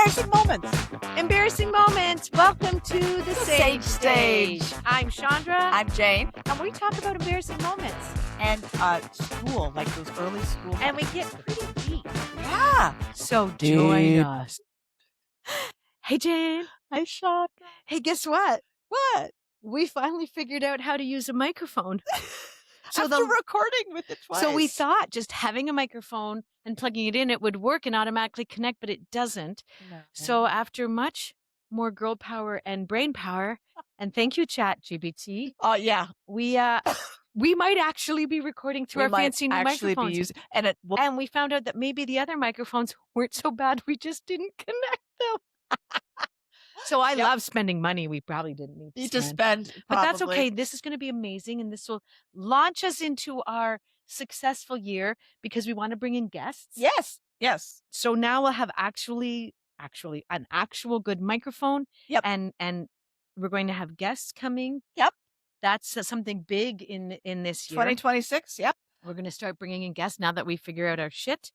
Embarrassing moments. Embarrassing moments. Welcome to the Sage Stage. I'm Chandra. I'm Jane. And we talk about embarrassing moments. And school, like those early school. And we get pretty deep. Yeah. So Deep. join us. Hey, Jane. Hi, Chandra. Hey, guess what? What? We finally figured out how to use a microphone. So after recording with it twice. So we thought just having a microphone and plugging it in, it would work and automatically connect, but it doesn't. No. So after much more girl power and brain power, and thank you, ChatGPT. Oh, yeah. We might actually be recording through our fancy new microphones. And we found out that maybe the other microphones weren't so bad. We just didn't connect them. So I love spending money we probably didn't need to spend. But that's okay. This is going to be amazing. And this will launch us into our successful year because we want to bring in guests. Yes. Yes. So now we'll have actually an actual good microphone. Yep. And we're going to have guests coming. Yep. That's something big in this year. 2026. Yep. We're going to start bringing in guests now that we figure out our shit.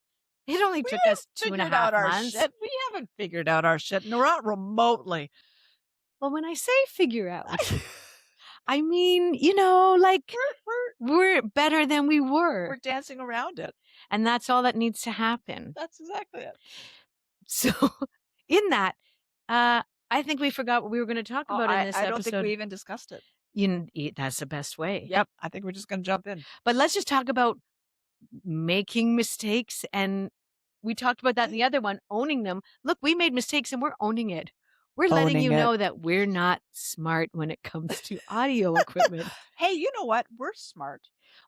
It only took us 2.5 months. We haven't figured out our shit. Not remotely. Well, when I say figure out, I mean, like we're better than we were. We're dancing around it. And that's all that needs to happen. That's exactly it. So in that, I think we forgot what we were going to talk about in this episode. I don't think we even discussed it. That's the best way. Yep. I think we're just going to jump in. But let's just talk about making mistakes. And we talked about that in the other one, owning them. Look, we made mistakes and we're owning it. We're letting you know that we're not smart when it comes to audio equipment. Hey, you know what? We're smart.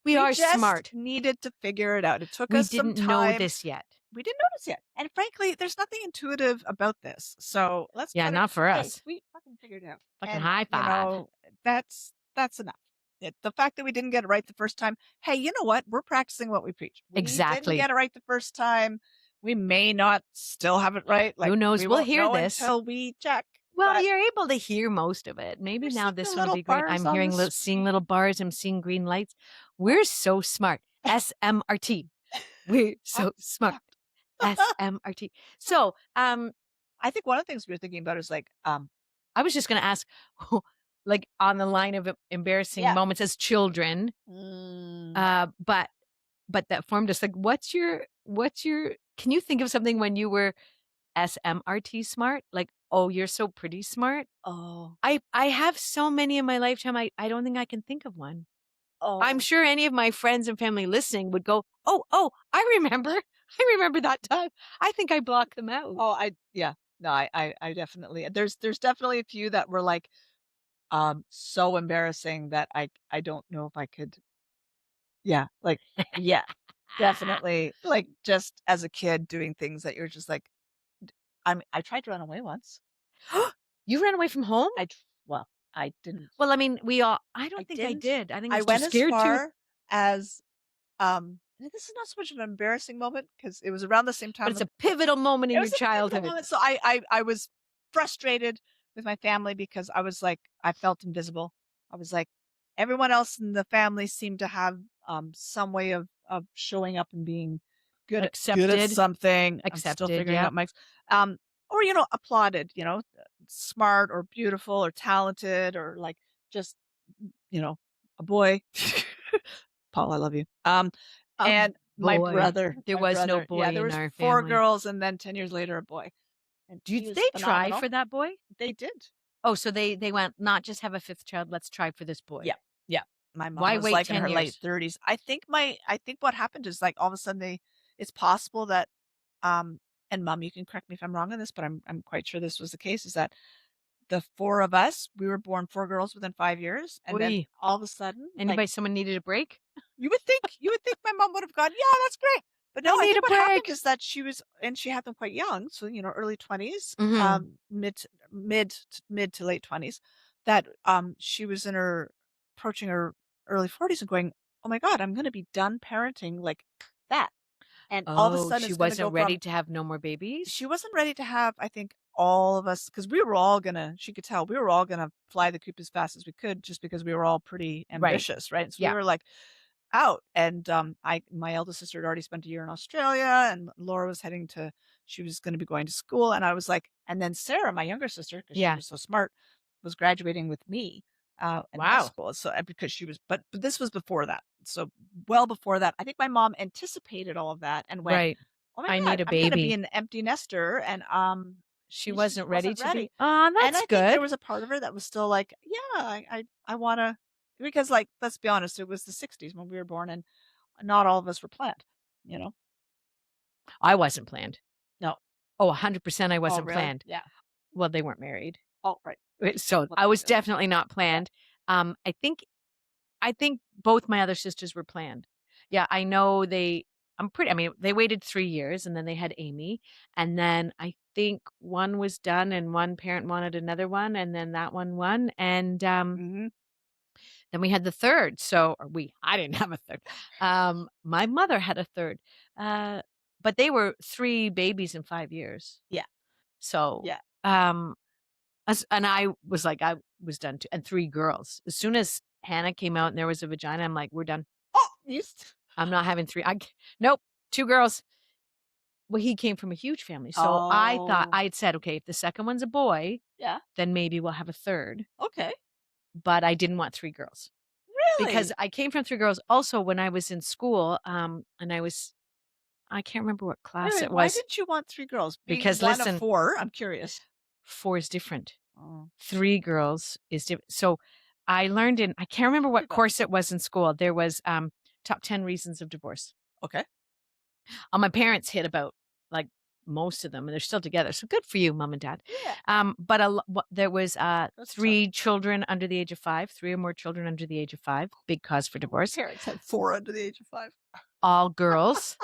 We are smart. Needed to figure it out. It took us some time. We didn't know this yet. We didn't notice yet. And frankly, there's nothing intuitive about this. So let's not for us. We fucking figured it out. Fucking high five. That's enough. The fact that we didn't get it right the first time. Hey, you know what? We're practicing what we preach. Exactly. We didn't get it right the first time. We may not still have it right. Who knows? We'll hear this until we check. Well, you're able to hear most of it. Maybe now this one will be great. I'm seeing little bars. I'm seeing green lights. We're so smart. SMRT. We're so smart. SMRT. So, I think one of the things we were thinking about is like, I was just going to ask, like on the line of embarrassing moments as children, but that formed us like, what's your, can you think of something when you were SMRT smart? Like, oh, you're so pretty smart. Oh, I have so many in my lifetime. I don't think I can think of one. Oh, I'm sure any of my friends and family listening would go, oh, I remember that time. I think I blocked them out. Oh, I definitely, there's definitely a few that were like, so embarrassing that I don't know if I could. Yeah. Like, yeah, definitely. Like just as a kid doing things that you're just like, I tried to run away once. You ran away from home? I didn't. Well, I mean, I don't think I did. I think I was went too scared as far as, this is not so much of an embarrassing moment because it was around the same time. But it's a pivotal moment in your childhood. So I was frustrated with my family because I was like, I felt invisible. I was like, everyone else in the family seemed to have some way of showing up and being good at something. Accepted, I'm still figuring out Mike's. Or, applauded, smart or beautiful or talented or like just, a boy. Paul, I love you. And my brother. There was no boy in our family. There was 4 girls and then 10 years later, a boy. And did they try for that boy? They did. Oh, so they went, not just have a 5th child, let's try for this boy. Yeah. Yeah. My mom was like in her late 30s. I think what happened is like all of a sudden it's possible that, and Mom, you can correct me if I'm wrong on this, but I'm quite sure this was the case, is that the 4 of us, we were born 4 girls within 5 years. And then all of a sudden, someone needed a break? You would think my mom would have gone, yeah, that's great. But no, I think what happened is that she had them quite young. So, early 20s, mid to late 20s, that, she was approaching her early 40s and going, oh my God, I'm going to be done parenting like that. And all of a sudden, she wasn't ready to have no more babies. She wasn't ready to have, I think, all of us, because we were all she could tell we were all going to fly the coop as fast as we could just because we were all pretty ambitious, right? So we were like, out. And my eldest sister had already spent a year in Australia, and Laura was she was going to be going to school. And I was like, and then Sarah, my younger sister, because she was so smart, was graduating with me in high school. So because she was, but this was before that. So well before that, I think my mom anticipated all of that and went, oh my I God, need a I'm going to be baby. an empty nester. And she wasn't ready to be. And that's I think good. there was a part of her that was still like, yeah, I want to, because like, let's be honest, it was the 60s when we were born, and not all of us were planned, you know? I wasn't planned. No. Oh, 100% I wasn't really? planned. Yeah. Well, they weren't married. Oh, right. So I was definitely not planned. I think both my other sisters were planned. Yeah, I know they waited 3 years, and then they had Amy. And then I think one was done and one parent wanted another one, and then that one won. And then we had the third. I didn't have a third. My mother had a third. But they were 3 babies in 5 years. Yeah. So, yeah. And I was like, I was done too. And 3 girls. As soon as Hannah came out and there was a vagina, I'm like, we're done. Oh, I'm not having 3. Nope, 2 girls. Well, he came from a huge family. So I thought, I'd said, okay, if the second one's a boy, then maybe we'll have a third. Okay. But I didn't want 3 girls. Really? Because I came from 3 girls. Also, when I was in school, and I can't remember what class it was. Why didn't you want 3 girls? Because one of 4, I'm curious. 4 is different. 3 girls is different. So I learned I can't remember what course it was in school. There was top 10 reasons of divorce. Okay. My parents hit about like most of them, and they're still together. So good for you, mom and dad. Yeah. But there was 3 children under the age of 5, 3 or more children under the age of 5. Big cause for divorce. My parents had 4 under the age of 5. All girls.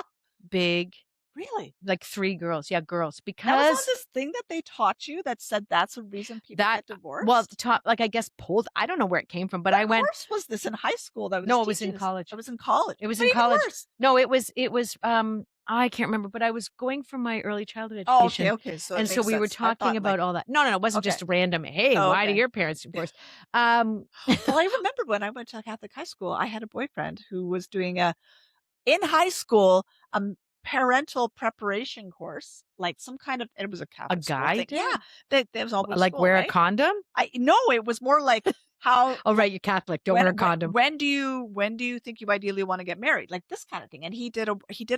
Big. Really? Like 3 girls. Yeah, girls. Because that was on this thing that they taught you that said that's a reason people get divorced? Well, I guess pulled. I don't know where it came from, but I went. What course was this in high school? No, it was in college. It was in college. It was in college. Worse. No, it was. I can't remember, but I was going from my early childhood education. Oh, okay. So and so we were talking about all that. No, it wasn't just random. Hey, why do your parents divorce? Well, I remember when I went to Catholic high school, I had a boyfriend who was doing in high school, parental preparation course, like some kind of, it was a Catholic guide. Yeah, that was all about like school, wear right? a condom. No, it was more like how. Oh, right, you're Catholic. Don't wear a condom. When do you think you ideally want to get married? Like this kind of thing. And he did a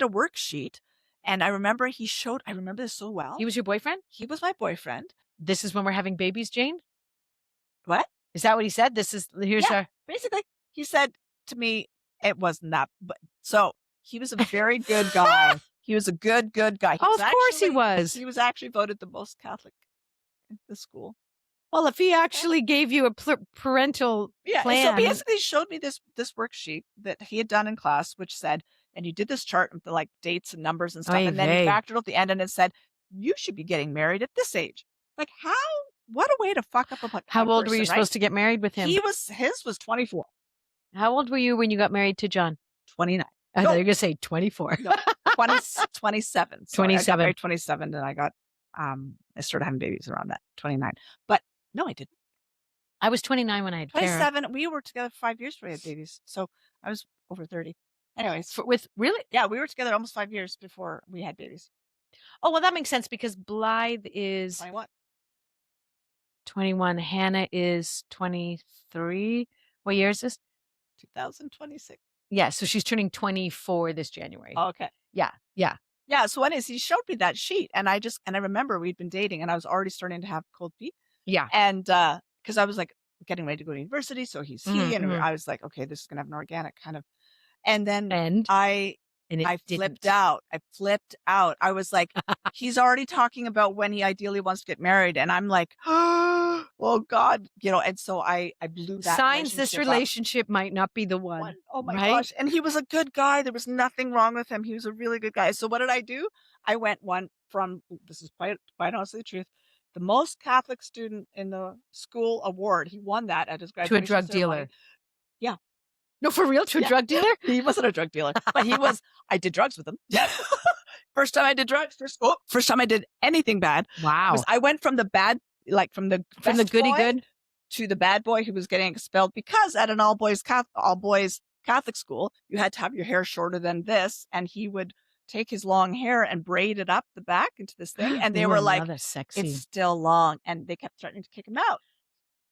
worksheet, and I remember I remember this so well. He was your boyfriend? He was my boyfriend. This is when we're having babies, Jane? What? Is that what he said? Basically, he said to me, it wasn't that, but so. He was a very good guy. He was a good guy. Of course he was. He was actually voted the most Catholic in the school. Well, if he actually gave you a parental plan. So basically he showed me this worksheet that he had done in class, which said, and you did this chart with the like dates and numbers and stuff, and then he factored at the end, and it said, you should be getting married at this age. Like what a way to fuck up a How old were you supposed to get married with him? His was 24. How old were you when you got married to John? 29. I thought you were going to say 24. No, 27. 27. I got married 27, and I got, I started having babies around that, 29. But no, I didn't. I was 29 when I had 27. Karen. We were together for 5 years before we had babies. So I was over 30. Anyways. Really? Yeah, we were together almost 5 years before we had babies. Oh, well, that makes sense because Blythe is 21. Hannah is 23. What year is this? 2026. Yeah, so she's turning 24 this January. Oh, okay. Yeah. So anyways, he showed me that sheet, and I remember we'd been dating, and I was already starting to have cold feet. Yeah. And because I was like getting ready to go to university, so he's and I was like, okay, this is gonna have an organic kind of, and then I flipped out. I was like, he's already talking about when he ideally wants to get married, and I'm like, oh God, and so I blew that. Signs this relationship might not be the one. Oh my gosh. And he was a good guy. There was nothing wrong with him. He was a really good guy. So what did I do? I went from, this is quite honestly the truth, the most Catholic student in the school award. He won that at his graduation. To a drug dealer. Yeah. No, for real? To a drug dealer? He wasn't a drug dealer, but I did drugs with him. First time I did drugs for school. First time I did anything bad. Wow. I went from the bad, like from the goody good to the bad boy who was getting expelled because at an all boys Catholic school, you had to have your hair shorter than this, and he would take his long hair and braid it up the back into this thing, and they were like, sexy. "It's still long," and they kept threatening to kick him out.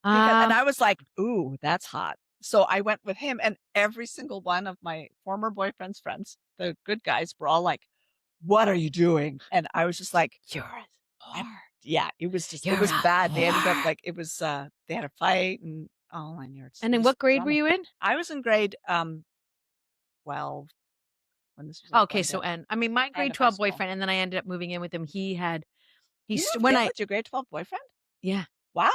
And I was like, "Ooh, that's hot." So I went with him, and every single one of my former boyfriend's friends, the good guys, were all like, "What are you doing?" And I was just like, "You're a whore." Yeah, it was bad. They ended up like, it was, they had a fight and all my nerds. And in what grade were you in? I was in grade 12 when this was. Okay, so my grade 12 boyfriend, and then I ended up moving in with him. He when I with your grade 12 boyfriend? Yeah. Wow.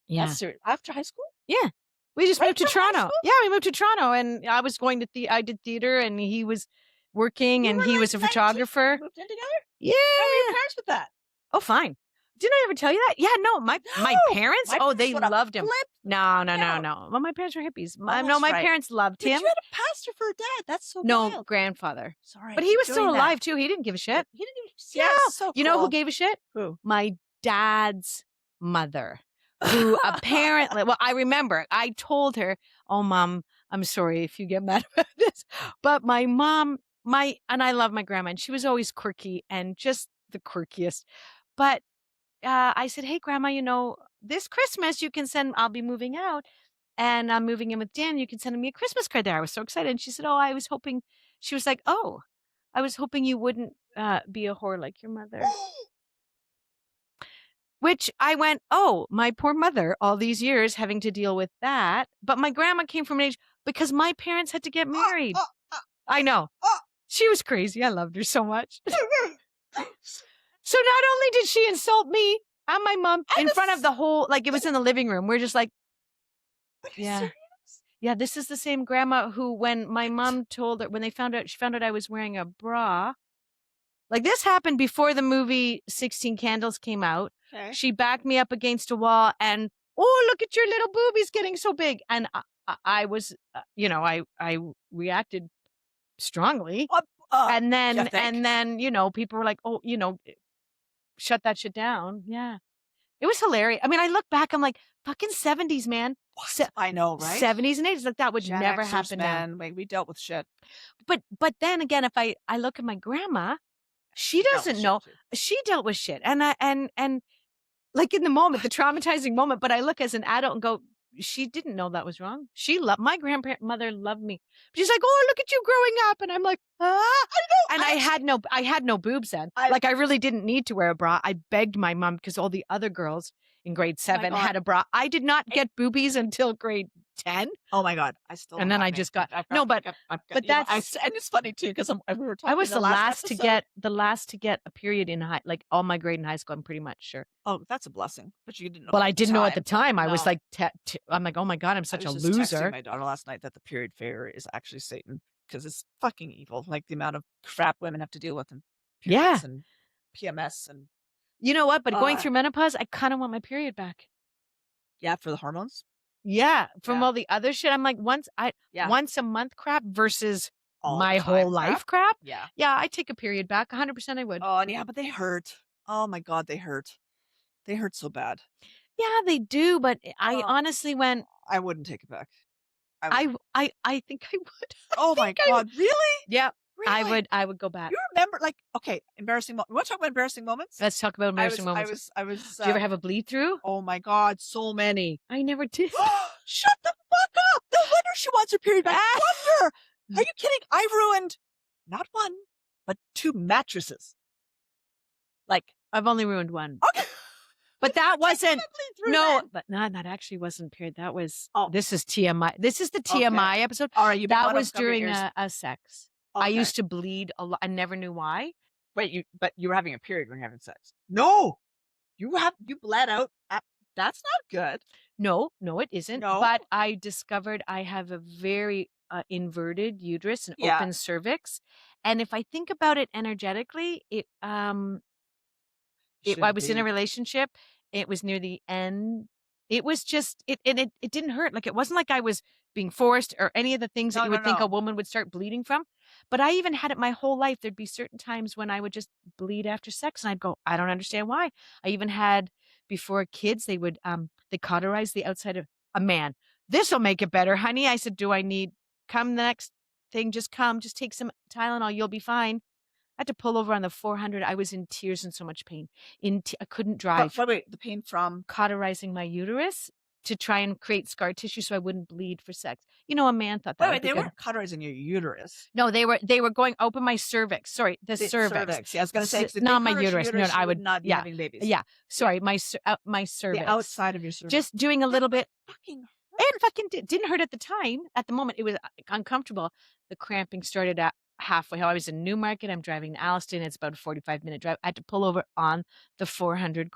Yeah. That's serious. After high school? Yeah. We just moved to Toronto. Yeah, we moved to Toronto, and I was going to I did theater, and he was working, and he was a photographer. Moved in together? Yeah. How were your parents with that? Oh, fine. Didn't I ever tell you that? Yeah, no, my parents. They loved him. No. Well, my parents were hippies. My parents loved him. You had a pastor for a dad. That's so wild. Grandfather. Sorry, but he was still alive too. He didn't give a shit. He didn't. Yeah, so you know who gave a shit? Who? My dad's mother, who apparently. Well, I remember I told her, "Oh, Mom, I'm sorry if you get mad about this, but my mom, and I love my grandma, and she was always quirky and just the quirkiest, but." I said, "Hey, Grandma, this Christmas I'll be moving out, and I'm moving in with Dan. You can send me a Christmas card there." I was so excited. And she said, "Oh, I was hoping," she was like, "Oh, I was hoping you wouldn't be a whore like your mother." Which I went, "Oh, my poor mother, all these years having to deal with that." But my grandma came from an age, because my parents had to get married. I know. She was crazy. I loved her so much. So not only did she insult me and my mom in front of the whole, like, it was in the living room. We're just like, yeah. Yeah, this is the same grandma who, when my mom told her, when she found out I was wearing a bra. Like, this happened before the movie 16 Candles came out. Okay. She backed me up against a wall and, "Oh, look at your little boobies getting so big." And I was, I reacted strongly. And then, people were like, "Oh, shut that shit down." Yeah. It was hilarious. I mean, I look back, I'm like, fucking 70s, man. I know, right? 70s and 80s. Like, that would Gen never Xers, happen now. Man. We dealt with shit. But then again, if I look at my grandma, she doesn't know. She dealt with shit. And like, in the moment, the traumatizing moment, but I look as an adult and go, she didn't know that was wrong. My grandmother loved me. She's like, "Oh, look at you growing up." And I'm like, "Ah." I know. And I had no boobs then. I really didn't need to wear a bra. I begged my mom, because all the other girls in grade 7 had a bra. I did not get boobies until grade 10. Oh my God. I still. And then I just got, but that's, and it's funny too, because we were talking. I was the last to get a period in all my grade in high school. I'm pretty much sure. Oh, that's a blessing. But you didn't know. Well, I didn't know at the time. I was like, I'm like, "Oh my God, I'm such a loser." Texting my daughter last night that the period failure is actually Satan, because it's fucking evil. Like, the amount of crap women have to deal with, and periods and PMS, and you know what? But going through menopause, I kind of want my period back. Yeah, for the hormones. Yeah, from all the other shit. I'm like, once a month crap versus my whole life crap. Yeah, I take a period back. 100% I would. Oh, and but they hurt. Oh my God, they hurt. They hurt so bad. Yeah, they do. But I honestly went. I wouldn't take it back. I think I would. Oh my God, really? Yeah. Really? I would go back. You remember, like, okay, embarrassing moments. You want to talk about embarrassing moments? Let's talk about embarrassing moments. I was. Do you ever have a bleed through? Oh my God, so many. I never did. Shut the fuck up! No wonder she wants her period back. No wonder. Are you kidding? I ruined not one, but 2 mattresses. Like, I've only ruined one. Okay. But that wasn't, but that actually wasn't period. That was, this is TMI. This is the TMI episode. All right. That was during a sex. Okay. I used to bleed a lot. I never knew why. Wait, but you were having a period when you're having sex? No. You bled out. That's not good. No, it isn't. No. But I discovered I have a very inverted uterus and open cervix. And if I think about it energetically, I was in a relationship. It was near the end. It was just, it didn't hurt. Like, it wasn't like I was being forced or any of the things that you would think a woman would start bleeding from. But I even had it my whole life. There'd be certain times when I would just bleed after sex, and I'd go, I don't understand why. I even had, before kids, they would, they cauterize the outside of a man. This'll make it better, honey. I said, do I need come the next thing, just take some Tylenol, you'll be fine. I had to pull over on the 400. I was in tears and so much pain. I couldn't But drive. wait, the pain from Cauterizing my uterus to try and create scar tissue so I wouldn't bleed for sex. You know, a man thought that would wait, be they good. weren't cauterizing your uterus. No, they were going open my cervix. Sorry, the cervix. Yeah, I was gonna say, 'cause if not they my cauterized your uterus. No, uterus, I you would would. not be Yeah, having babies. yeah. Yeah. Sorry, my cervix. The outside of your cervix. Just doing a little bit. Fucking It fucking didn't hurt at the time. At the moment, it was uncomfortable. The cramping started at halfway. How I was in Newmarket. I'm driving to Alliston. It's about a 45-minute drive. I had to pull over on the 400,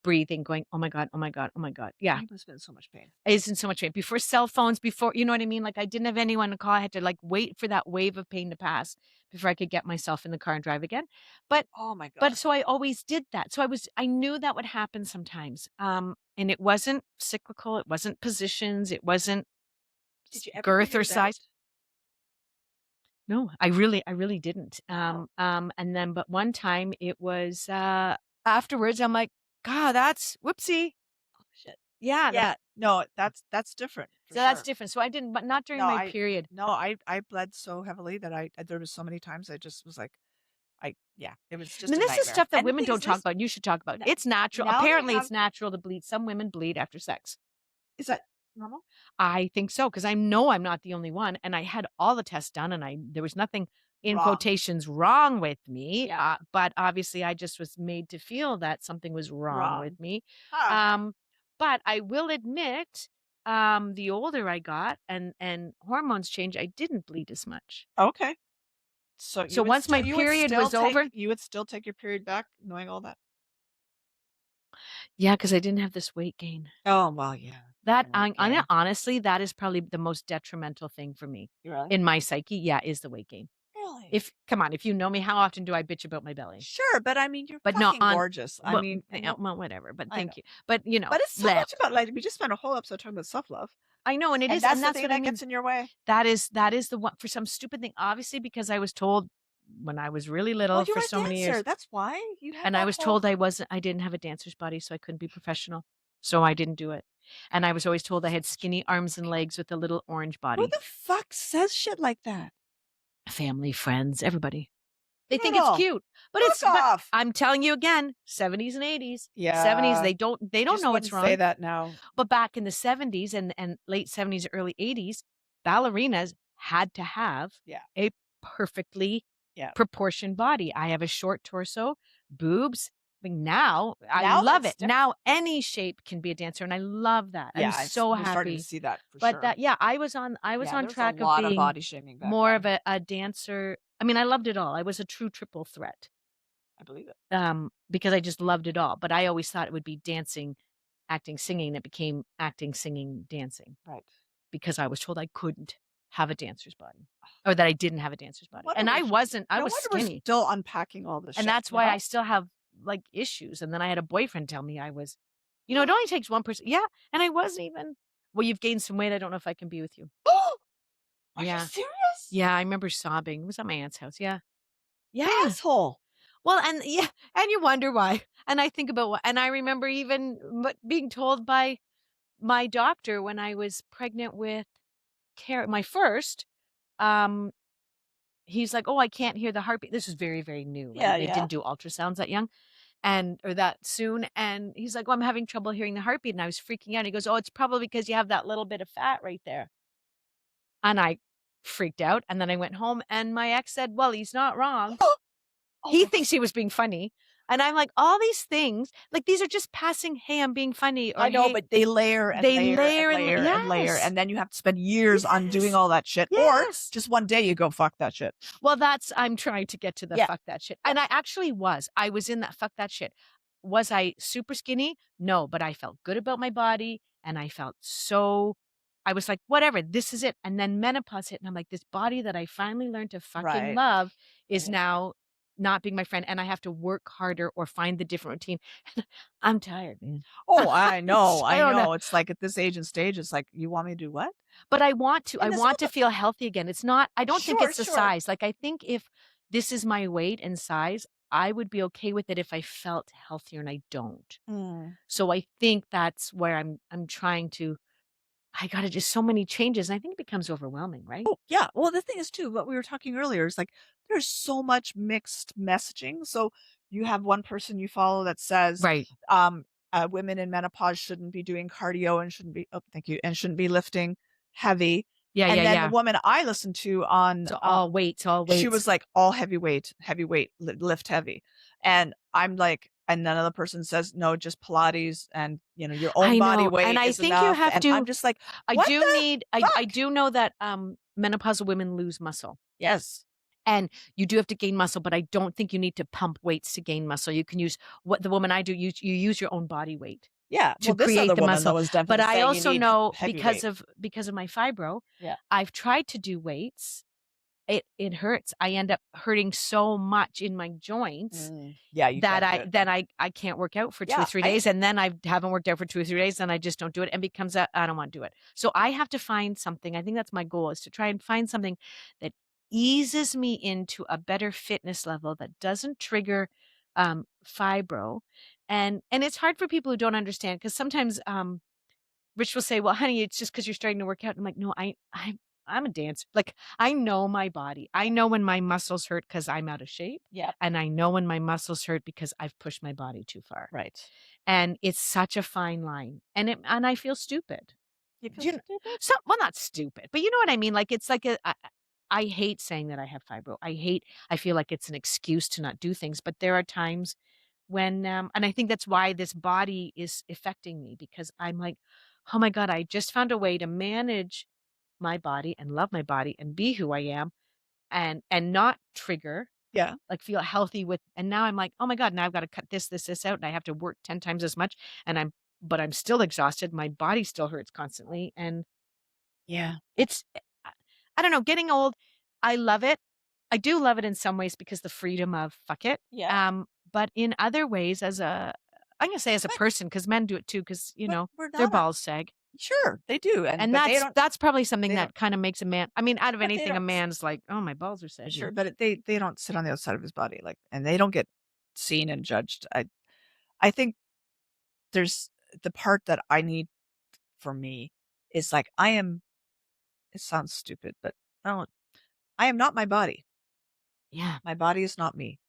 breathing, going, oh my God, oh my God, oh my God. Yeah. You must have been in so much pain. I was in so much pain. Before cell phones, before, you know what I mean? Like I didn't have anyone to call. I had to like wait for that wave of pain to pass before I could get myself in the car and drive again. But Oh my God. but so I always did that. So I knew that would happen sometimes. And it wasn't cyclical. It wasn't positions. It wasn't Did you ever girth figure or it out? size. No, I really didn't. And then, but one time it was, afterwards, I'm like, God, that's whoopsie. Oh shit. Yeah. Yeah. No, that's different. So that's different. So I didn't, but not during my period. No, I bled so heavily that there was so many times I just was like, it was just I mean, a this is nightmare. stuff that And the women thing don't is talk this- about. You should talk about. N- It's natural. now they Apparently, have- it's natural to bleed. Some women bleed after sex. Is that normal? I think so because I know I'm not the only one, and I had all the tests done, and there was nothing in Wrong. quotations wrong with me. Yeah. But obviously, I just was made to feel that something was wrong with me. Huh. But I will admit, the older I got and hormones change, I didn't bleed as much. Okay. So Once my period was over, you would still take your period back knowing all that? yeah, because I didn't have this weight gain. Oh, well, yeah. That honestly, that is probably the most detrimental thing for me Really? in my psyche. Yeah, is the weight gain. Really? Come on, if you know me, how often do I bitch about my belly? Sure, but I mean, you're But not fucking gorgeous. I well, mean, well, whatever. But I thank know. you. But you know, But it's so much about like we just spent a whole episode talking about self-love. I know, and it And is, that's and the that's thing what that I mean. gets in your way. That is the one for some stupid thing. Obviously, because I was told when I was really little Well, you for were a so many years, dancer. That's why you had. and I that was whole... told I didn't have a dancer's body, so I couldn't be professional. So I didn't do it. And I was always told I had skinny arms and legs with a little orange body. Who the fuck says shit like that? Family, friends, everybody. They think Girl, it's cute, but fuck off. I'm telling you again, 70s and 80s. Yeah. 70s, they don't know what's wrong. Say that now. But back in the 70s and late 70s, early 80s, ballerinas had to have a perfectly proportioned body. I have a short torso, boobs. I mean, now I love it. Now any shape can be a dancer, and I love that. Yeah, I'm so happy. Starting to see that for but sure. That, I was on track of being body shaming more of a dancer. I mean, I loved it all. I was a true triple threat. I believe it. Because I just loved it all. But I always thought it would be dancing, acting, singing. It became acting, singing, dancing. Right. Because I was told I couldn't have a dancer's body, or that I didn't have a dancer's body. What And I wasn't. I was we're skinny. still unpacking all this and shit, that's why I still have like issues. And then I had a boyfriend tell me I was, it only takes one person. Yeah. And I wasn't even, well, you've gained some weight. I don't know if I can be with you. Are you serious? Yeah. I remember sobbing. It was at my aunt's house. Yeah. Yeah. Asshole. Well, and you wonder why. And I think about and I remember even being told by my doctor when I was pregnant with my first, he's like, oh, I can't hear the heartbeat. This was very, very new. Right? Yeah, They didn't do ultrasounds that young or that soon. And he's like, oh, I'm having trouble hearing the heartbeat. And I was freaking out. He goes, oh, it's probably because you have that little bit of fat right there. And I freaked out. And then I went home and my ex said, well, he's not wrong. He thinks he was being funny. And I'm like, all these things, like these are just passing, hey, I'm being funny. Or, I know, hey, but they layer and layer and layer. And then you have to spend years on doing all that shit. Yes. Or just one day you go, fuck that shit. Well, I'm trying to get to the fuck that shit. And I actually was. I was in that fuck that shit. Was I super skinny? No, but I felt good about my body. And I felt I was like, whatever, this is it. And then menopause hit. And I'm like, this body that I finally learned to fucking love is now not being my friend, and I have to work harder or find the different routine. I'm tired, man. Oh, I know. I know. know. It's like at this age and stage, it's like, you want me to do what? But I want to. I want to feel healthy again. It's not, I don't think it's the size. Like, I think if this is my weight and size, I would be okay with it if I felt healthier, and I don't. So I think that's where I'm trying to I got to just so many changes. And I think it becomes overwhelming, right? Oh, yeah. Well, the thing is too, what we were talking earlier is like there's so much mixed messaging. So you have one person you follow that says, Right. um, women in menopause shouldn't be doing cardio and shouldn't be, oh, thank you, and shouldn't be lifting heavy. Yeah, And yeah, then the yeah. woman I listened to on, So all weights, all she weights. was like, all heavy weight, lift heavy. And I'm like, and then another person says, no, just Pilates and, your own I body know. And weight I is think you enough. have And I'm to, just like, I what do the need, I fuck? do know that menopausal women lose muscle. Yes. And you do have to gain muscle, but I don't think you need to pump weights to gain muscle. You can use what the woman I do, you use your own body weight Yeah, to well, this create other the woman, muscle. though, is But definitely I saying you also need know heavy weight. because of my fibro, Yeah. I've tried to do weights. It hurts. I end up hurting so much in my joints Yeah, you that can't do it. I can't work out for 2 or Yeah, 3 days, and then I haven't worked out for 2 or 3 days, and I just don't do it, and becomes a I don't wanna do it. So I have to find something, I think that's my goal, is to try and find something that eases me into a better fitness level that doesn't trigger, fibro, and it's hard for people who don't understand because sometimes, Rich will say, "Well, honey, it's just because 'cause you're starting to work out." I'm like, "No, I'm a dancer." Like, I know my body. I know when my muscles hurt because 'cause I'm out of shape, yeah, and I know when my muscles hurt because I've pushed my body too far. right. And it's such a fine line, and I feel stupid. You feel Do you kn stupid? well, not stupid, but you know what I mean? Like, it's like I hate saying that I have fibro. I feel like it's an excuse to not do things, but there are times when, and I think that's why this body is affecting me because I'm like, "Oh my god, I just found a way to manage my body and love my body and be who I am and not trigger, Yeah. like, feel healthy with," and now I'm like, "Oh my god, now I've gotta cut this out, and I have to work 10 times as much, and I'm still exhausted, my body still hurts constantly, and Yeah. it's I don't know, getting old, I love it. I do love it in some ways because the freedom of "fuck it," Yeah. but in other ways I'm gonna say as a But person, because men do it too, because but we're their not a balls sag, sure, they do, and and but they don't that's probably something they don't that kinda makes a man I mean, out of but they anything, a don't s man's like, "Oh, my balls are sure, saggy." but they don't sit on the outside of his body, like and they don't get seen and judged. I think there's the part that I need for me is, like, I am it sounds stupid, but no, I am not my body. Yeah. My body is not me.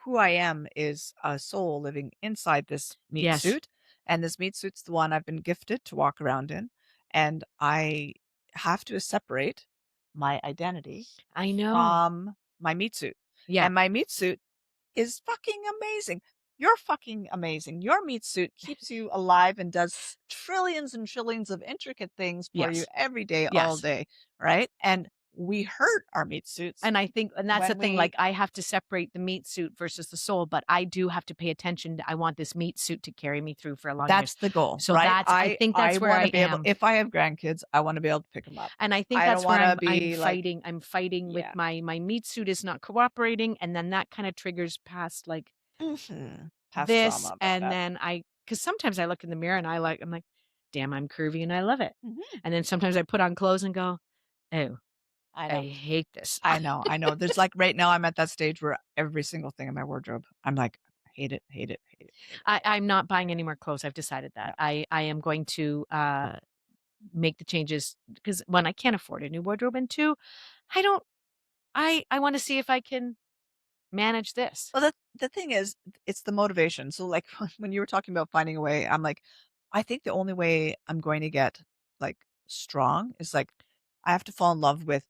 Who I am is a soul living inside this meat Yes. suit, and this meat suit's the one I've been gifted to walk around in, and I have to separate my identity I know. from my meat suit, Yeah. and my meat suit is fucking amazing. You're fucking amazing. Your meat suit keeps you alive and does trillions and trillions of intricate things for you Yes. every day, all Yes. day, right? And we hurt our meat suits And I think and that's the when thing, like, we I have to separate the meat suit versus the soul, but I do have to pay attention to I want this meat suit to carry me through for a long years. that's the goal, So right? I think I that's where I wanna be able am. if I have grandkids, I wanna be able to pick them up. And I think I don't that's where wanna I'm be like fighting. I'm fighting with yeah. my meat suit is not cooperating, and then that kinda triggers past, like, Mhm. Past trauma this, about and that. then because sometimes I look in the mirror and I'm like, "Damn, I'm curvy and I love it." Mhm. And then sometimes I put on clothes and go, "Oh, I I know. hate this." I know. There's like right now I'm at that stage where every single thing in my wardrobe, I'm like, hate it, hate it, hate it, hate it. I'm not buying any more clothes, I've decided that. Yeah. I am going to, make the changes because 1, I can't afford a new wardrobe, and 2, I don't I wanna see if I can manage this. Well, the thing is, it's the motivation. So, like, when you were talking about finding a way, I'm like, I think the only way I'm going to get, like, strong is, like, I have to fall in love with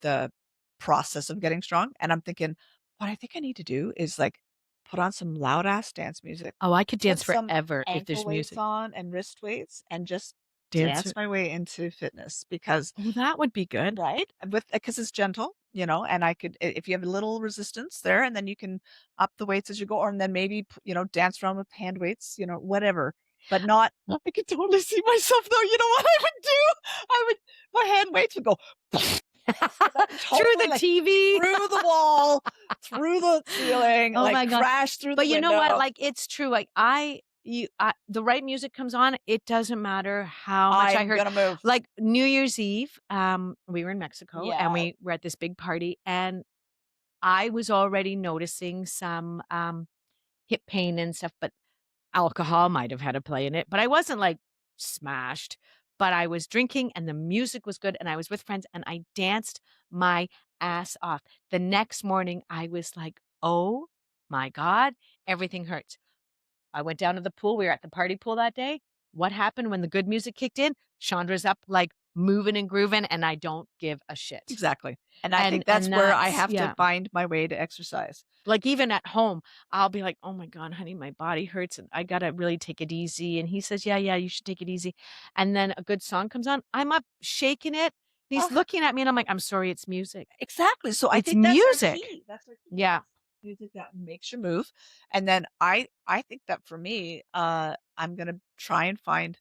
the process of getting strong, and I'm thinking, what I think I need to do is, like, put on some loud ass dance music, Oh, I could put dance some forever if ankle there's weights music. on and wrist weights, and just Dancer dance my way into fitness because Oh, that would be good. right? With because it's gentle, and I could if you have a little resistance there, and then you can up the weights as you go, or and then maybe dance around with hand weights, whatever. But not. I could totally see myself though. You know what I would do? I would my hand weights would go Through totally the like TV. through the wall, through the ceiling, Oh like my god. crash through the But you know what? window. Like, it's true, like, the right music comes on, it doesn't matter how much I I'm hurt. gonna move. Like, New Year's Eve, we were in Mexico, and Yeah. we were at this big party, and I was already noticing some, hip pain and stuff, but alcohol might have had a play in it, but I wasn't, like, smashed. but I was drinking and the music was good and I was with friends and I danced my ass off. The next morning, I was like, oh my God, everything hurts. I went down to the pool. We were at the party pool that day. What happened when the good music kicked in? Chandra's up like moving and grooving, and I don't give a shit. Exactly. And I think that's where I have to find my way to exercise. Like even at home, I'll be like, oh my God, honey, my body hurts and I got to really take it easy. And he says, yeah, you should take it easy. And then a good song comes on. I'm up shaking it. He's looking at me and I'm like, I'm sorry, it's music. Exactly. So I think that's our key. That's our key. Yeah. Music that makes you move. And then I think that for me, I'm going to try and find,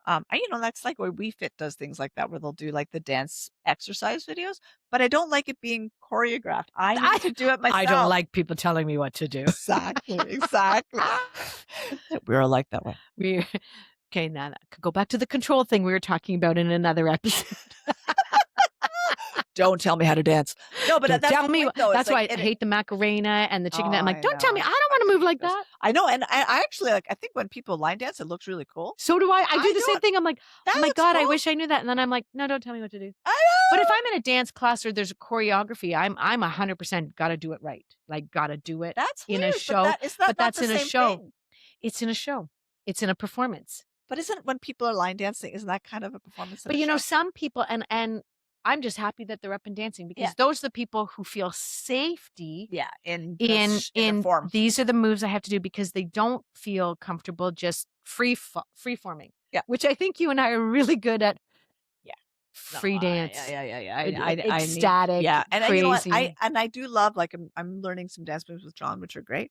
that's like where We Fit does things like that, where they'll do like the dance exercise videos, but I don't like it being choreographed. I need to do it myself. I don't like people telling me what to do. Exactly. We're all like that way. Okay, now go back to the control thing we were talking about in another episode. Don't tell me how to dance. No, but that's tell me. That's why I hate the Macarena and the chicken. I'm like, don't tell me. I don't want to move like that. I know, and I actually I think when people line dance, it looks really cool. So do I. I do the same thing. I'm like, oh my God, I wish I knew that. And then I'm like, no, don't tell me what to do. I know. But if I'm in a dance class or there's a choreography, I'm 100% got to do it right. Like, got to do it. That's in weird, a show. But that's in a show. Thing. It's in a show. It's in a performance. But isn't when people are line dancing, isn't that kind of a performance? But some people and I'm just happy that they're up and dancing because those are the people who feel safety. Yeah, in form. These are the moves I have to do because they don't feel comfortable just free forming. Yeah, which I think you and I are really good at. Yeah, free dance. Yeah. Ecstatic. And crazy. You know what? I do love I'm learning some dance moves with John, which are great.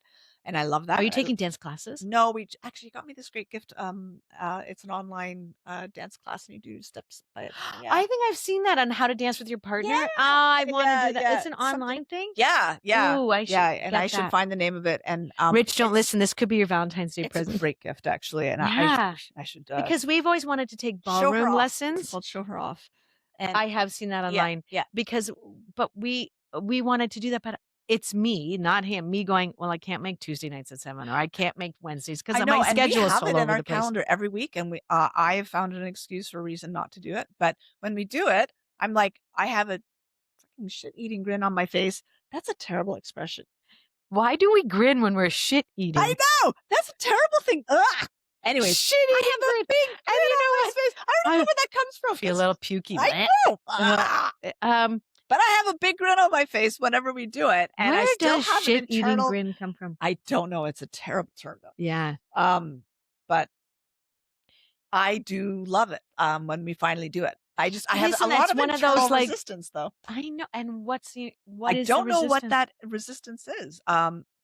And I love that. Are you taking dance classes? No, we actually got me this great gift. It's an online dance class, and you do steps by it. Yeah. I think I've seen that on How to Dance with Your Partner. Yeah. I want to do that. It's an online thing. Yeah. Ooh, I should. I should find the name of it. And Rich, don't listen. This could be your Valentine's Day present. It's a great gift, actually. And I should because we've always wanted to take ballroom lessons. It's called Show Her Off. And I have seen that online. Yeah. But we wanted to do that, but it's me, not him. Me going, well, I can't make Tuesday nights at 7, or I can't make Wednesdays because my schedule is so all over the place. We have it in our calendar every week, and I have found an excuse for a reason not to do it. But when we do it, I'm like, I have a fucking shit-eating grin on my face. That's a terrible expression. Why do we grin when we're shit-eating? I know! That's a terrible thing. Ugh! Anyway, shit-eating I have a big grin on my face. I don't know where that comes from. I feel a little pukey. I know! But I have a big grin on my face whenever we do it. And where I still does have shit-eating an internal grin come from? I don't know. It's a terrible term, though. Yeah. But I do love it when we finally do it. I have a lot of internal resistance, though. I know. And I don't know what that resistance is.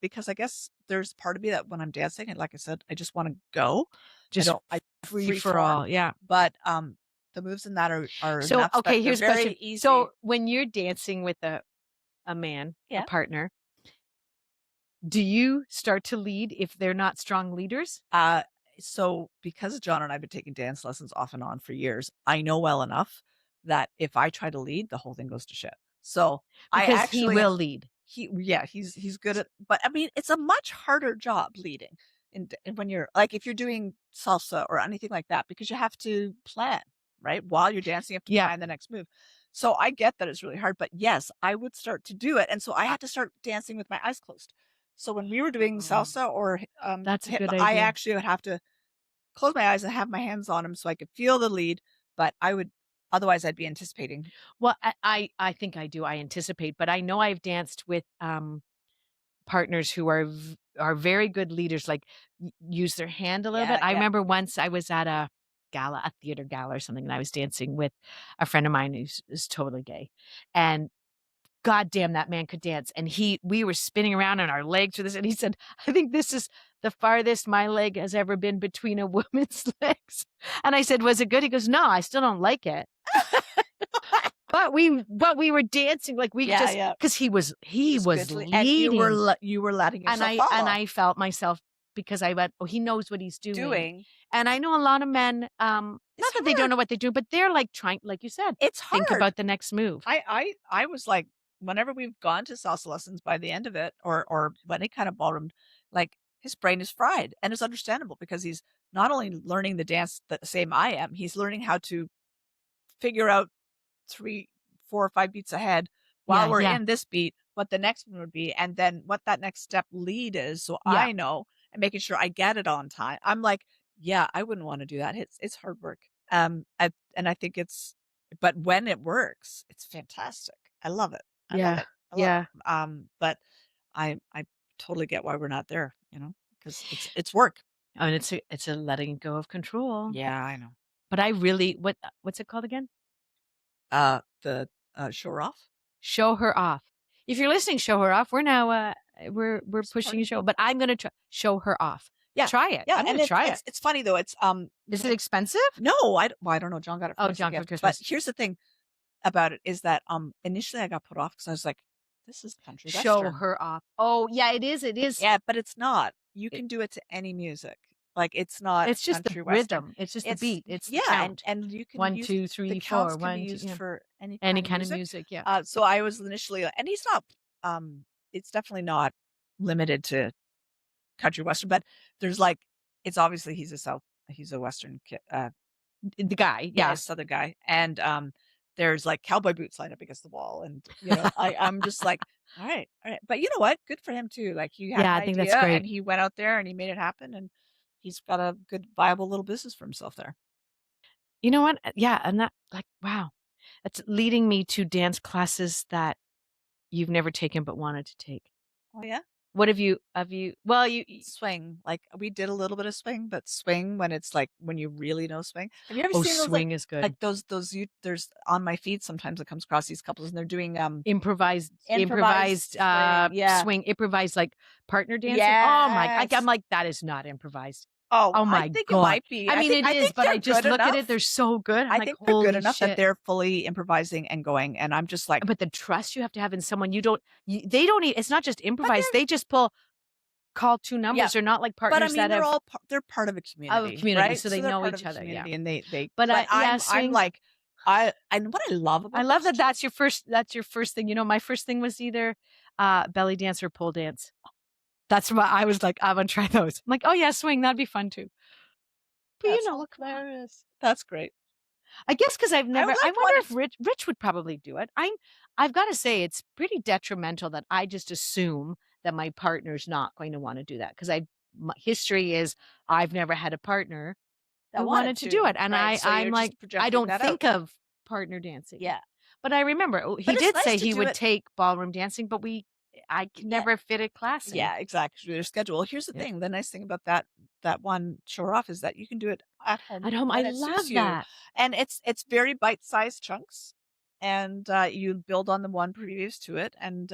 Because I guess there's part of me that when I'm dancing, and like I said, I just want to go. I free for all. Yeah. But the moves in that are so nuts, okay. Here's very question. Easy. So when you're dancing with a man, a partner, do you start to lead if they're not strong leaders? So because John and I have been taking dance lessons off and on for years, I know well enough that if I try to lead, the whole thing goes to shit. So because he will lead. He's good at, but I mean, it's a much harder job leading. And when you're like, if you're doing salsa or anything like that, because you have to plan, right? While you're dancing, you have to plan the next move. So I get that it's really hard, but yes, I would start to do it. And so I had to start dancing with my eyes closed. So when we were doing salsa or that's a good idea. I actually would have to close my eyes and have my hands on them so I could feel the lead, but otherwise I'd be anticipating. Well, I think I do. I anticipate, but I know I've danced with partners who are very good leaders, like use their hand a little bit. I remember once I was at a theater gala or something, and I was dancing with a friend of mine who's totally gay, and God damn, that man could dance. And we were spinning around on our legs for this. And he said, I think this is the farthest my leg has ever been between a woman's legs. And I said, was it good? He goes, no, I still don't like it. But we were dancing like we just, because he was leading. And you were letting yourself follow. And I felt myself because I went, oh, he knows what he's doing. And I know a lot of men, not that they don't know what they do, but they're like trying, like you said, it's hard. Think about the next move. I was like, whenever we've gone to salsa lessons, by the end of it, or any kind of ballroom, like his brain is fried, and it's understandable because he's not only learning the dance the same I am, he's learning how to figure out 3, 4 or 5 beats ahead while we're in this beat, what the next one would be, and then what that next step lead is, so I know, and making sure I get it on time. I'm like, yeah, I wouldn't want to do that. It's hard work. I think but when it works, it's fantastic. I love it. I love it. I love it. But I totally get why we're not there, because it's work. I mean, it's a letting go of control. Yeah, I know. But I really, what's it called again? The show her off. Show her off. If you're listening, show her off. We're now we're pushing a show, but I'm gonna show her off. Yeah, try it. Yeah, I'm gonna try it. It's funny though. It's Is it expensive? No, I don't know. John got it. For John got Christmas. But here's the thing about it is that initially I got put off because I was like, this is country western. Show her off. Oh yeah, it is. It is. Yeah, but it's not. You can do it to any music. Like it's not. It's just the rhythm. It's just the beat. It's the count. And you can 1, 2, 3, 4. Can be used for any kind of music. Yeah. So I was initially, and he's not. It's definitely not limited to country western, but there's like, it's obviously he's a western kid, the guy, a southern guy, and there's like cowboy boots lined up against the wall, and I'm just like, all right, but you know what? Good for him too. Like he had an I think idea, that's great. and he went out there and he made it happen, and he's got a good, viable little business for himself there. You know what? Yeah, and that, like, wow, that's leading me to dance classes that you've never taken but wanted to take. Oh yeah. What have you? Well, you swing. Like we did a little bit of swing, but swing when it's like when you really know swing. Have you ever seen those? Swing is good. Like those. There's on my feed sometimes it comes across these couples and they're doing improvised swing, improvised like partner dancing. Yes. Oh my! I'm like, that is not improvised. Oh my I think God. It might be. I mean, it is, but I just look at it. They're so good. I think they're good enough that they're fully improvising and going. And I'm just like, but the trust you have to have in someone they don't need. It's not just improvise. They just call 2 numbers. Yeah. They're not like partners. But I mean, they're part of a community, right? right? So they know each other. Yeah. And they. But I'm like, and what I love about I love that that's your first thing. My first thing was either belly dance or pole dance. That's what I was like, I want to try those. I'm like, oh yeah, swing, that'd be fun too. But that's hilarious. That's great. I guess because I've never. I wonder if Rich would probably do it. I've got to say it's pretty detrimental that I just assume that my partner's not going to want to do that because my history is I've never had a partner that wanted to do it, and I'm like, I don't think of partner dancing. Yeah, but I remember he did say he would take ballroom dancing, but I could never fit a class in. Yeah, exactly. Their schedule. Here's the thing. The nice thing about that one show off is that you can do it at home. At home, I love that. And it's very bite-sized chunks, and you build on the one previous to it. And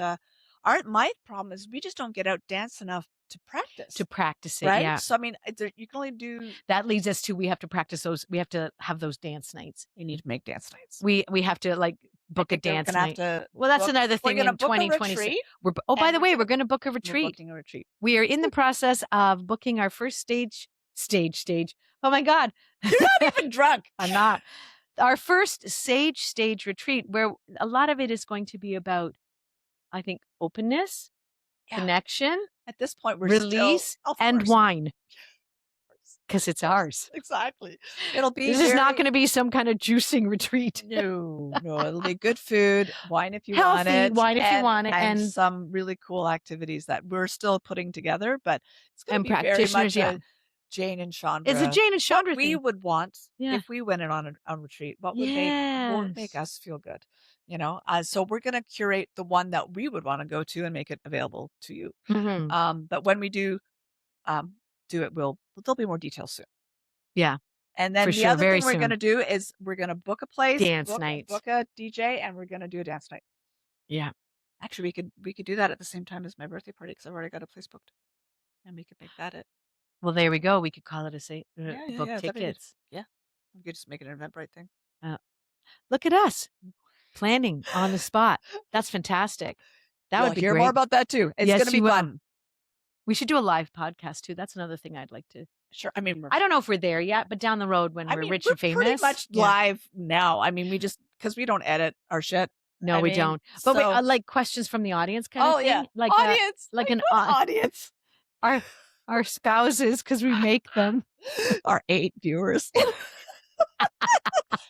my problem is we just don't get out dance enough to practice it, right? Yeah. So I mean, you can only do. That leads us to we have to practice those. We have to have those dance nights. You need to make dance nights. We have to like book a dance night. Well, that's another thing in 2020. By the way, we're going to book a retreat. We're booking a retreat. We are in the process of booking our first stage. Oh my God, you're not even drunk. I'm not. Our first stage retreat, where a lot of it is going to be about, I think, openness, connection. At this point, we're release and wine. Because it's ours. Exactly. It'll be. This is not going to be some kind of juicing retreat. No. It'll be good food, wine if you want it, wine if you want it, and some really cool activities that we're still putting together. But it's going to be very much a Jane and Chandra. It's a Jane and Chandra thing. We would want if we went on a retreat. What would make us feel good? So we're going to curate the one that we would want to go to and make it available to you. Mm-hmm. But when we do it, there'll be more details soon. Yeah. And then the other thing we're going to do is we're going to book a place, book a DJ, and we're going to do a dance night. Yeah. Actually, we could do that at the same time as my birthday party because I've already got a place booked, and we could make that it. Well, there we go. We could call it book tickets. Yeah. We could just make it an Eventbrite thing. Look at us planning on the spot. That's fantastic. That would be hear great. more about that too. It's going to be fun. We should do a live podcast too. That's another thing I'd like to. Sure. I mean, I don't know if we're there yet, but down the road when we're rich and famous. We're pretty much live now. I mean, because we don't edit our shit. No, we don't. But we like questions from the audience kind of thing. Yeah. Like audience. like an audience. our spouses because we make them. Our 8 viewers.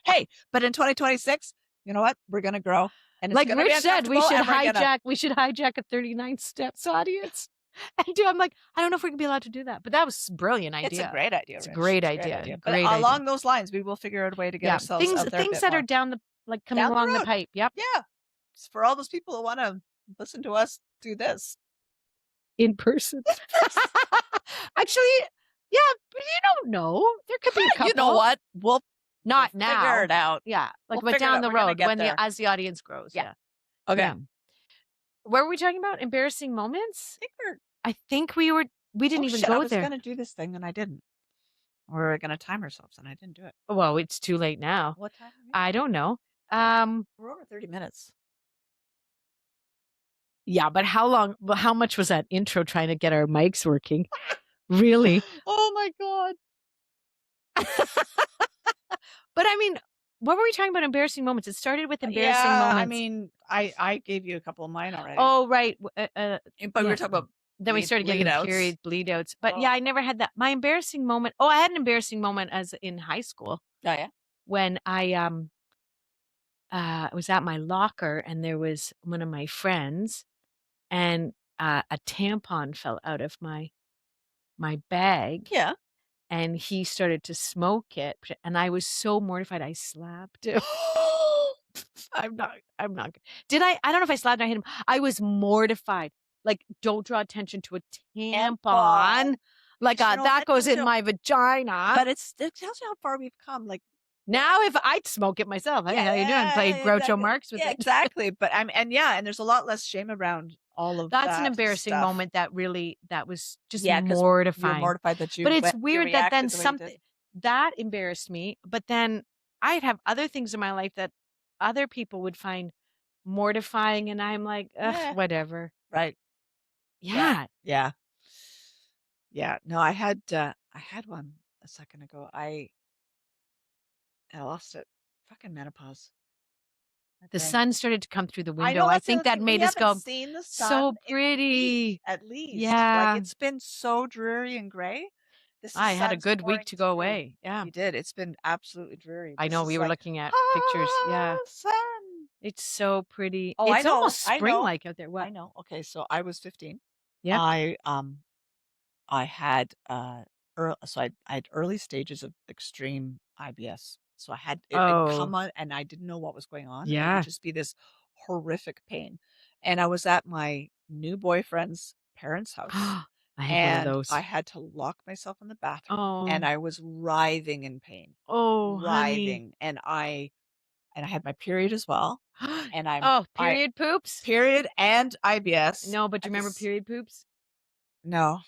Hey, but in 2026, you know what? We're gonna grow, and it's Like gonna be Rich said, uncomfortable, and we're gonna. we should hijack a 39 Steps audience. And I'm like, I don't know if we're gonna be allowed to do that, but that was a brilliant idea. It's a great idea, It's a Rich. great It's idea. But Great idea. along those lines, we will figure out a way to get ourselves out there a things bit that more. are down the coming Down the along the road. pipe. Yep. Yeah. For all those people who want to listen to us do this in person. Actually, yeah, but you don't know. There could be a couple. You know what? We'll not now. Figure it out. Yeah, like We'll but down the road when there. as the audience grows. Yeah. Okay. Yeah. What were we talking about? Embarrassing moments? I think we didn't even go there. I was going to do this thing and I didn't. We were going to time ourselves and I didn't do it. Well, it's too late now. What time? I don't know. We're over 30 minutes. Yeah, but how much was that intro trying to get our mics working? Really? Oh my God. But I mean, what were we talking about? Embarrassing moments. It started with embarrassing moments. I mean, I gave you a couple of mine already. Oh, right. But we were talking about then we started getting period bleed outs. But yeah, I never had that. My embarrassing moment. Oh, I had an embarrassing moment as in high school. Oh yeah. When I was at my locker and there was one of my friends and a tampon fell out of my bag. Yeah. And he started to smoke it, and I was so mortified. I slapped him. I'm not. Did I? I don't know if I slapped him. I hit him. I was mortified. Like, don't draw attention to a tampon. Like, that goes in my vagina. But it tells you how far we've come. Like, now if I'd smoke it myself, hey, how you doing? Play Groucho Marx with it. Exactly. But and there's a lot less shame around all of that. That's an embarrassing moment that was just mortifying. You're mortified that you. But it's weird that then something that embarrassed me. But then I'd have other things in my life that other people would find mortifying, and I'm like, whatever. Right. Yeah. Yeah. No, I had one a second ago. I lost it. Fucking menopause. The sun started to come through the window. I think that made us go, seen the sun so pretty. At least. Yeah. Like, it's been so dreary and gray. I had a good week to go away. Yeah. You did. It's been absolutely dreary. I know. We were looking at pictures. Yeah. Sun. It's so pretty. Oh, it's almost spring-like out there. What? I know. Okay, so I was 15. Yeah. I had I had early stages of extreme IBS. So I had it come on and I didn't know what was going on. Yeah. It would just be this horrific pain. And I was at my new boyfriend's parents' house. I hate one of those. I had to lock myself in the bathroom and I was writhing in pain. Oh, writhing. Honey. And I had my period as well. And period poops? Period and IBS. No, but do you remember period poops? No.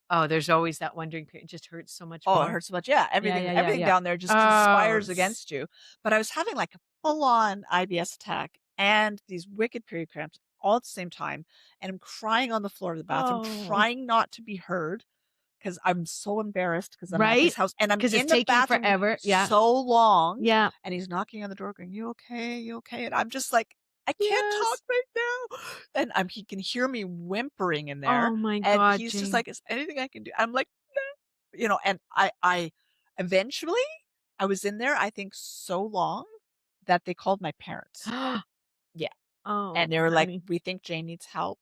Oh, there's always that wondering period. It just hurts so much more. Oh, it hurts so much. Yeah. Everything down there just conspires against you. But I was having like a full-on IBS attack and these wicked period cramps all at the same time. And I'm crying on the floor of the bathroom, trying not to be heard because I'm so embarrassed because I'm at his house. And I'm in the bathroom forever. Yeah. so long. Yeah. And he's knocking on the door going, you okay? You okay? And I'm just like, I can't talk right now. And he can hear me whimpering in there. Oh my God. And he's just like, is there anything I can do? I'm like, no. And I eventually I was in there, I think so long that they called my parents. Yeah. Oh. And they were like, we think Jane needs help.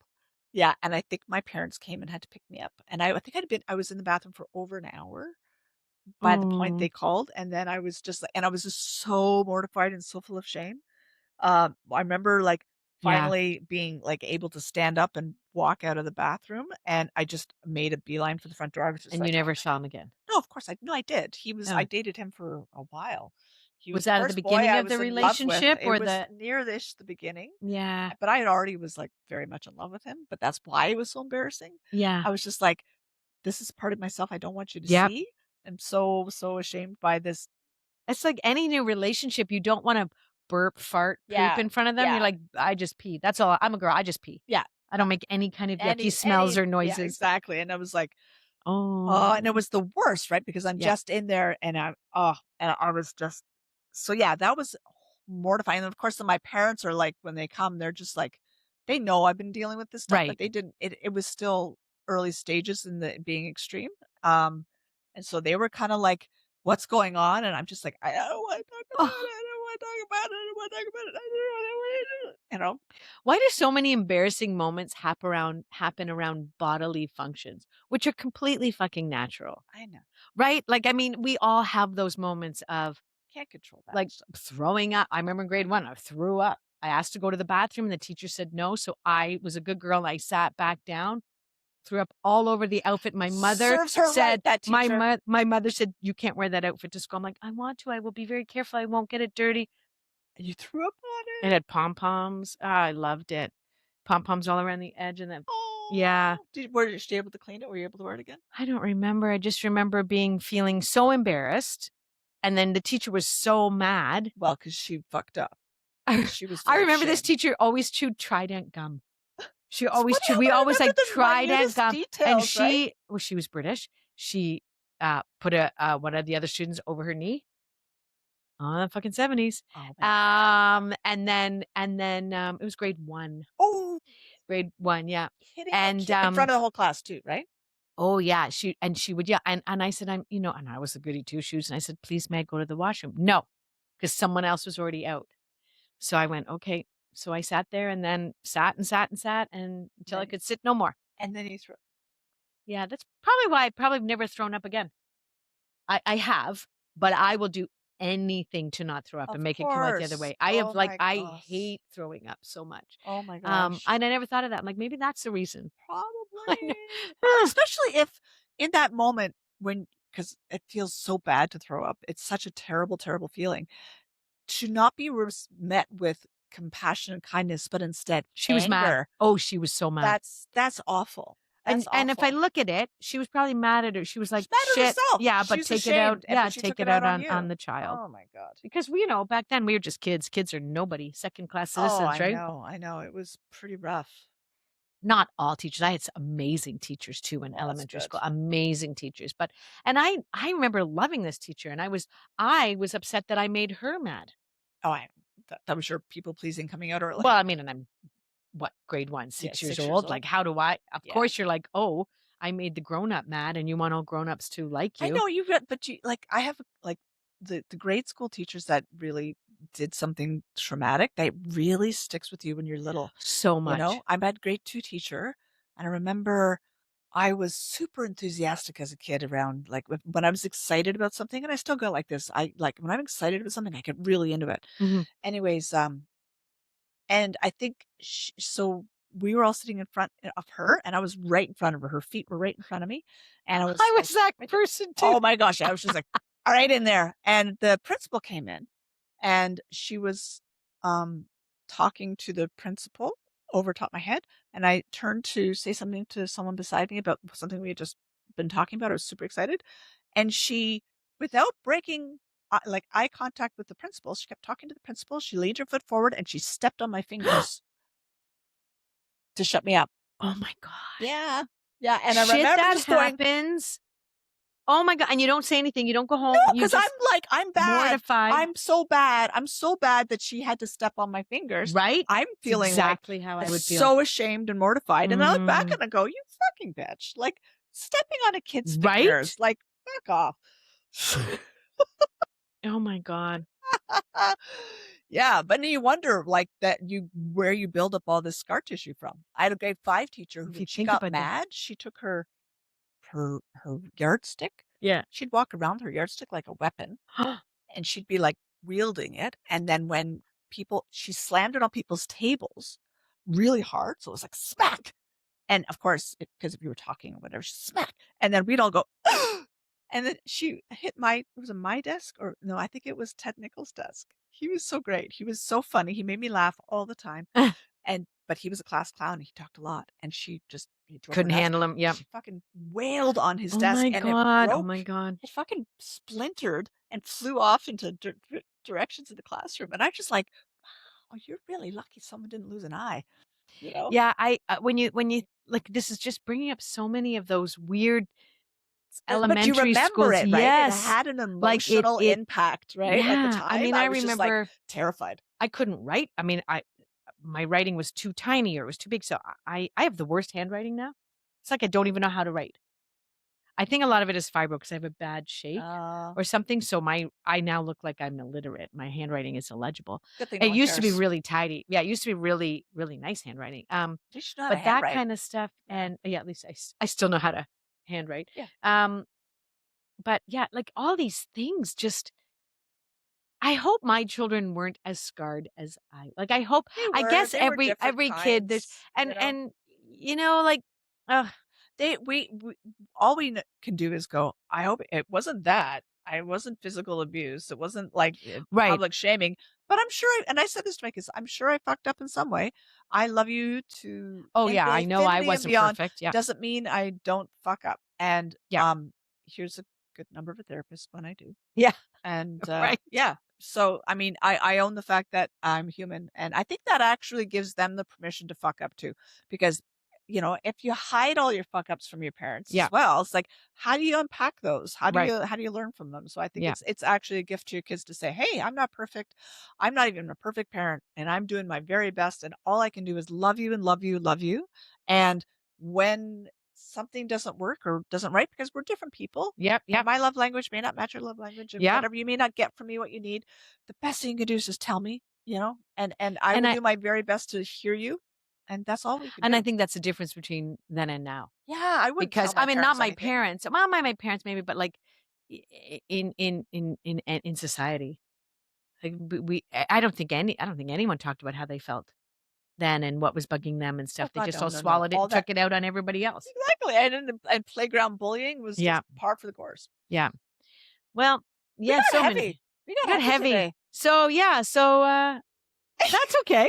Yeah. And I think my parents came and had to pick me up. And I think I was in the bathroom for over an hour by the point they called. And then I was just like, and I was just so mortified and so full of shame. I remember like finally being like able to stand up and walk out of the bathroom, and I just made a beeline for the front door. I was just and you never saw him again? No, of course I did. I dated him for a while. Was that at the beginning of the relationship or the near the beginning? Yeah. But I had already was like very much in love with him, but that's why it was so embarrassing. Yeah. I was just like, this is part of myself I don't want you to see. I'm so ashamed by this. It's like any new relationship, you don't want to burp, fart, poop in front of them. You're like, I just pee. That's all. I'm a girl. I just pee. Yeah. I don't make any kind of yucky smells or noises. Yeah, exactly. And I was like, and it was the worst, right? Because I'm just in there and and I was just, so yeah, that was mortifying. And of course, then my parents are like, when they come, they're just like, they know I've been dealing with this stuff, but they didn't, it was still early stages in the being extreme. Um, and so they were kind of like, "What's going on?" And I'm just like, "I don't want to talk about Oh, it. I don't want to talk about it. I don't want to talk about it. I don't want to." You know? why do so many embarrassing moments happen around bodily functions, which are completely fucking natural, I know. right? Like, I mean, we all have those moments of Can't control that like stuff. throwing up. I remember in grade 1, I threw up. I asked to go to the bathroom and the teacher said no. So I was a good girl and I sat back down, threw up all over the outfit. My mother Serves her right, said, that my, teacher. my mother said, you can't wear that outfit to school. I'm like, I want to. I will be very careful. I won't get it dirty. And you threw up on It it? had pom-poms. Ah, I loved it. Pom-poms all around the edge and then, yeah. Oh, were she able to clean it? Were you able to wear it again? I don't remember. I just remember feeling so embarrassed. And then the teacher was so mad. Well, because she fucked up. I She was full of remember this shame. teacher always chewed Trident gum. She It's always funny chewed. how We we always remember like the Trident minutest gum. And details, right? she was British. She put one of the other students over her knee. Oh, the fucking 70s. Oh, man. And then it was grade 1. Oh, Grade 1, yeah. hitting a And kid in front of the whole class too, right? oh yeah, she would, yeah. And I said, and I was a goody two shoes. And I said, please, may I go to the washroom? No, because someone else was already out. So I went, okay. So I sat there and then sat and sat and sat and until I could sit no more. And then he threw. Yeah, that's probably why I probably never thrown up again. I have, but I will do anything to not throw up Of and make it come out the other course. way. Oh my I gosh. hate throwing up so much. Oh my And gosh. I never thought of that. I'm like, maybe that's the reason. I know. Probably. Especially if in that moment when, because it feels so bad to throw up. It's such a terrible, terrible feeling. To not be met with compassion and kindness, but instead She was mad. anger. Oh, she was so mad. That's awful. That's And if I awful. look at it, she was probably mad at her. She was like, She's mad at "Shit, herself. yeah, but She's take it out. ashamed, Yeah, but she take took it it out out on on you. the child." Oh my God. Because back then we were just kids. Kids are nobody, second class Oh, citizens, I right? know. I know. It was pretty rough. Not all teachers. I had some amazing teachers too in Well, that's elementary good. school. Amazing teachers. And I remember loving this teacher, and I was upset that I made her mad. Oh, that was your people pleasing coming out early. Well, I mean, and I'm grade 1, 6 years 6 years old. old. Like, how do I? Of Yeah. course, you're like, oh, I made the grown up mad, and you want all grown ups to like you. I know but you like I have like the grade school teachers that really did something traumatic that really sticks with you when you're little. So You much. know, I had grade 2 teacher, and I remember I was super enthusiastic as a kid around like when I was excited about something, and I still go like this. I like when I'm excited about something, I get really into it. Mm-hmm. Anyways, and I think so we were all sitting in front of her, and I was right in front of her. Her feet were right in front of me, and I was I like, was that right there. person too. Oh my gosh, I was just like, all right in there. And the principal came in, and she was talking to the principal over top my head, and I turned to say something to someone beside me about something we had just been talking about. I was super excited, and she, without breaking like eye contact with the principal, she kept talking to the principal. She leaned her foot forward and she stepped on my fingers to shut me up. Oh my gosh. Yeah. Yeah. And I Shit remember that just going, happens. Oh my God. And you don't say anything. You don't go home. no, You because just I'm bad. mortified. I'm so bad. I'm so bad that she had to step on my fingers. Right? I'm feeling exactly like how I would feel. so ashamed and mortified. And I look back Mm. and I go, you fucking bitch. Like stepping on a kid's Right? fingers. Like, back off. Oh my God. Yeah, but then you wonder like where you build up all this scar tissue from. I had a grade 5 teacher who, If you when she think got about that. mad, she took her yardstick. Yeah. She'd walk around with her yardstick like a weapon, and she'd be like wielding it. And then when she slammed it on people's tables really hard, so it was like smack. And of course, because if you were talking or whatever, smack. And then we'd all go, and then she hit was it my desk? Or no, I think it was Ted Nichols' desk. He was so great. He was so funny. He made me laugh all the time. But he was a class clown. He talked a lot. And he drove Couldn't her nuts. handle him. Yep. She fucking wailed on his Oh desk. my And God. it broke. Oh my God. It fucking splintered and flew off into directions of the classroom. And I'm just like, wow, you're really lucky someone didn't lose an eye. You know? Yeah. When you like, this is just bringing up so many of those weird elementary but you remember schools. it, right? Yes. It had an emotional impact, right? Yeah. At the time, I mean, I was remember just like terrified. I couldn't write. I mean, my writing was too tiny or it was too big. So I have the worst handwriting now. It's like I don't even know how to write. I think a lot of it is fibro because I have a bad shape or something. So I now look like I'm illiterate. My handwriting is illegible. Good thing It no one used to be cares. really tidy. Yeah, it used to be really, really nice handwriting. You should know how to But that handwrite. kind of stuff, and at least I still know how to handwrite. Yeah. But yeah, like all these things just. I hope my children weren't as scarred as I hope. They I were. guess They were different every kid there's kinds, and like we all we can do is go, I hope it wasn't that. I wasn't physical abuse. It wasn't like right. public shaming. But I'm sure, and I said this to my kids, I'm sure I fucked up in some way. I love you to Oh yeah, I know I infinity and wasn't beyond. perfect. Yeah. Doesn't mean I don't fuck up. And Yeah. here's a good number of a therapist when I do. Yeah. And right. yeah. So, I mean, I own the fact that I'm human. And I think that actually gives them the permission to fuck up too. Because, if you hide all your fuck ups from your parents as well, it's like, how do you unpack those? How do you learn from them? So I think it's actually a gift to your kids to say, hey, I'm not perfect. I'm not even a perfect parent. And I'm doing my very best. And all I can do is love you and love you, love you. And when something doesn't work or doesn't right, because we're different people. Yep. And my love language may not match your love language. And whatever you may not get from me what you need, the best thing you can do is just tell me, and I will do my very best to hear you. And that's all we can do. And I think that's the difference between then and now. Yeah, I would, because I mean, not my parents. Well, my parents maybe, but like in society, like I don't think anyone talked about how they felt then and what was bugging them and stuff. They just all swallowed it and took it out on everybody else. Exactly. And playground bullying was just par for the course. Yeah. Well, yeah. We got heavy. We got heavy today. So yeah. So that's okay.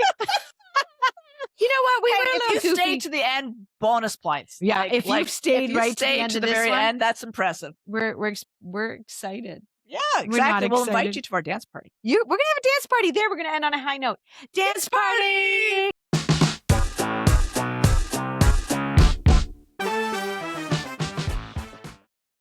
You know what? If you stayed to the end, bonus points. Yeah, if you've stayed right to the very end, that's impressive. We're excited. Yeah, exactly. We'll invite you to our dance party. We're gonna have a dance party there. We're gonna end on a high note. Dance party.